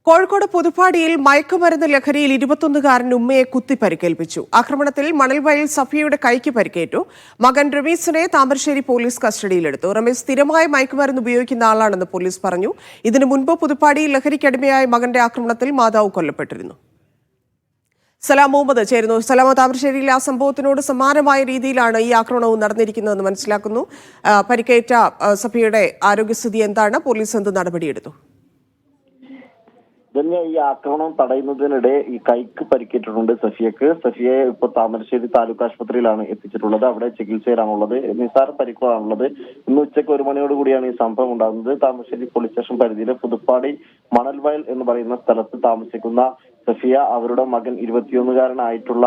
കോഴിക്കോട് പുതുപ്പാടിയിൽ മയക്കുമരുന്ന് ലഹരിയിൽ 21-കാരൻ ഉമ്മയെ കുത്തി പരിക്കേൽപ്പിച്ചു. ആക്രമണത്തിൽ മണൽവയൽ സഫിയയുടെ കൈക്ക് പരിക്കേറ്റു. മകൻ റമീസിനെ താമരശ്ശേരി പോലീസ് കസ്റ്റഡിയിലെടുത്തു. റമീസ് സ്ഥിരമായി മയക്കുമരുന്ന് ഉപയോഗിക്കുന്ന ആളാണെന്ന് പോലീസ് പറഞ്ഞു. ഇതിനു മുൻപ് പുതുപ്പാടിയിൽ ലഹരിക്കടിമയായ മകന്റെ ആക്രമണത്തിൽ മാതാവ് കൊല്ലപ്പെട്ടിരുന്നു. സലാം മുഹമ്മദ് ചേരുന്നു. സലാം, താമരശ്ശേരിയിലെ ആ സംഭവത്തിനോട് സമാനമായ രീതിയിലാണ് ഈ ആക്രമണവും നടന്നിരിക്കുന്നതെന്ന് മനസ്സിലാക്കുന്നു. പരിക്കേറ്റ സഫിയയുടെ ആരോഗ്യസ്ഥിതി എന്താണ്? പോലീസ് എന്ത് നടപടിയെടുത്തു? തന്നെ ഈ ആക്രമണം തടയുന്നതിനിടെ ഈ കൈക്ക് പരിക്കേറ്റിട്ടുണ്ട് സഫിയയെ ഇപ്പോൾ താമരശ്ശേരി താലൂക്ക് ആശുപത്രിയിലാണ് എത്തിച്ചിട്ടുള്ളത്. അവിടെ ചികിത്സയിലാണുള്ളത്. നിസാര പരിക്കുകളാണുള്ളത്. ഇന്ന് ഉച്ചയ്ക്ക് 1 മണിയോടുകൂടിയാണ് ഈ സംഭവം ഉണ്ടാകുന്നത്. താമരശ്ശേരി പോലീസ് സ്റ്റേഷൻ പരിധിയിലെ പുതുപ്പാടി മണൽവയൽ എന്ന് പറയുന്ന സ്ഥലത്ത് താമസിക്കുന്ന സഫിയ അവരുടെ മകൻ 21-കാരനായിട്ടുള്ള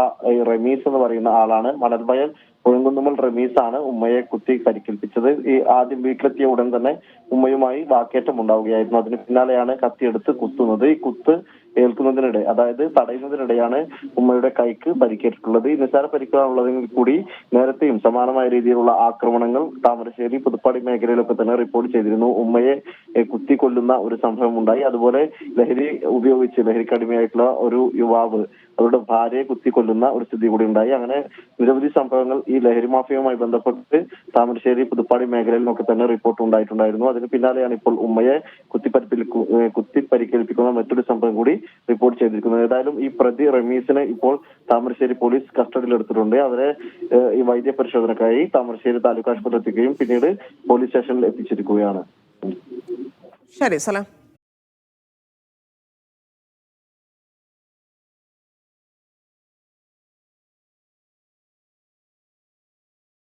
റമീസ് എന്ന് പറയുന്ന ആളാണ്. മണൽവയൽ പുഴങ്കുന്നുമ്മൽ റമീസാണ് ഉമ്മയെ കുത്തി പരിക്കേൽപ്പിച്ചത്. ഈ ആദ്യം വീട്ടിലെത്തിയ ഉടൻ തന്നെ ഉമ്മയുമായി വാക്കേറ്റം ഉണ്ടാവുകയായിരുന്നു. അതിന് പിന്നാലെയാണ് കത്തിയെടുത്ത് കുത്തുന്നത്. ഈ കുത്ത് ഏൽക്കുന്നതിനിടെ, അതായത് തടയുന്നതിനിടെയാണ് ഉമ്മയുടെ കൈക്ക് പരിക്കേറ്റിട്ടുള്ളത്. ഈ നിസ്സാര പരിക്കുകളുള്ളതിൽ കൂടി നേരത്തെയും സമാനമായ രീതിയിലുള്ള ആക്രമണങ്ങൾ താമരശ്ശേരി പുതുപ്പാടി മേഖലയിലൊക്കെ തന്നെ റിപ്പോർട്ട് ചെയ്തിരുന്നു. ഉമ്മയെ കുത്തിക്കൊല്ലുന്ന ഒരു സംഭവം ഉണ്ടായി. അതുപോലെ ലഹരിക്കടിമയായിട്ടുള്ള ഒരു യുവാവ് അവരുടെ ഭാര്യയെ കുത്തിക്കൊല്ലുന്ന ഒരു സ്ഥിതി കൂടി ഉണ്ടായി. അങ്ങനെ നിരവധി സംഭവങ്ങൾ ഈ ലഹരി മാഫിയയുമായി ബന്ധപ്പെട്ട് താമരശ്ശേരി പുതുപ്പാടി മേഖലയിൽ നിന്നൊക്കെ തന്നെ റിപ്പോർട്ട് ഉണ്ടായിട്ടുണ്ടായിരുന്നു. അതിന് പിന്നാലെയാണ് ഇപ്പോൾ ഉമ്മയെ കുത്തിപ്പരിക്കേൽപ്പിക്കുന്ന മറ്റൊരു സംഭവം കൂടി റിപ്പോർട്ട് ചെയ്തിരിക്കുന്നത്. ഏതായാലും ഈ പ്രതി റമീസിനെ ഇപ്പോൾ താമരശ്ശേരി പോലീസ് കസ്റ്റഡിയിലെടുത്തിട്ടുണ്ട്. അവരെ ഈ വൈദ്യ പരിശോധനക്കായി താമരശ്ശേരി താലൂക്ക് ആശുപത്രി എത്തിക്കുകയും പിന്നീട് പോലീസ് സ്റ്റേഷനിൽ എത്തിച്ചിരിക്കുകയാണ്. ശരി, സലാം.